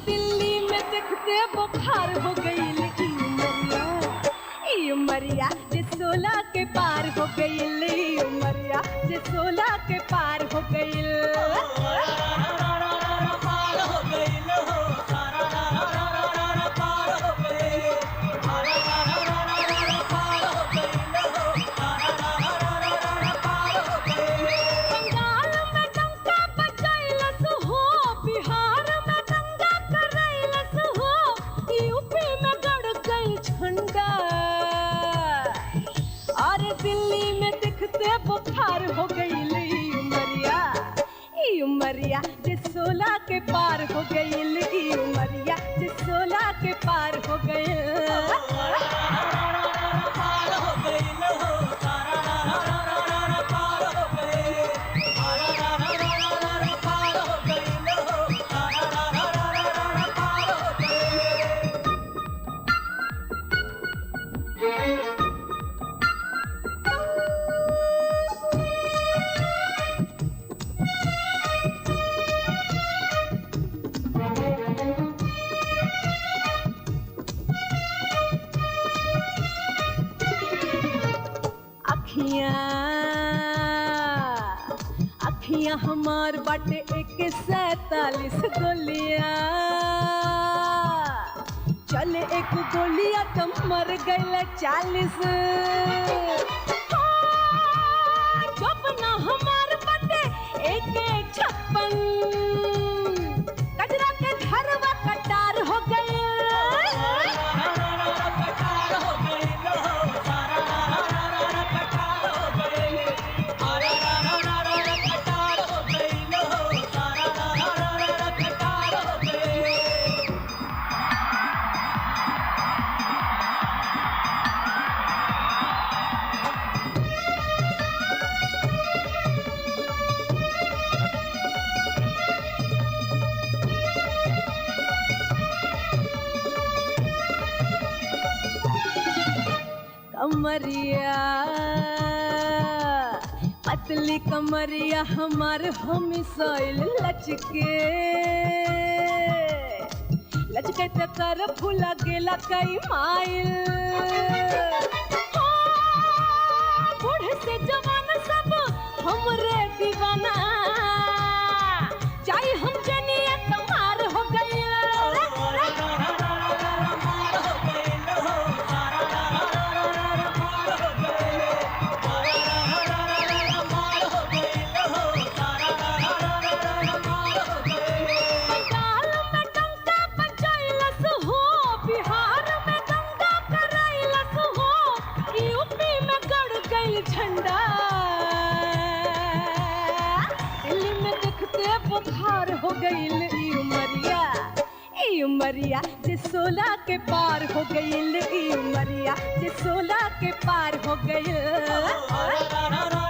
दिल्ली में देखते बुखार हो गई उमरिया जे 16 के पार हो गई उमरिया जे 16 के पार हो गई। दिल्ली में दिखते बुखार हो गई उमरिया जे 16 के पार हो गई उमरिया जे 16 के पार हो अखियां हमार बाटे 147 गोलियां चले एक गोलियां तो मर गई 40 जब ना हमार बाटे 156 कजरा के घरवा कटार हो गए कमरिया पतली कमरिया हमार मिसाइल लचके लचके तकर फूला गेला कई माइल बूढ़े से जवान सब हमरे दीवाना चाहे हम जनिए तुम्हार हो गई झंडा दिल्ली में देखते बुखार हो गई उमरिया जे 16 के पार हो गई उमरिया जे 16 के पार हो गई।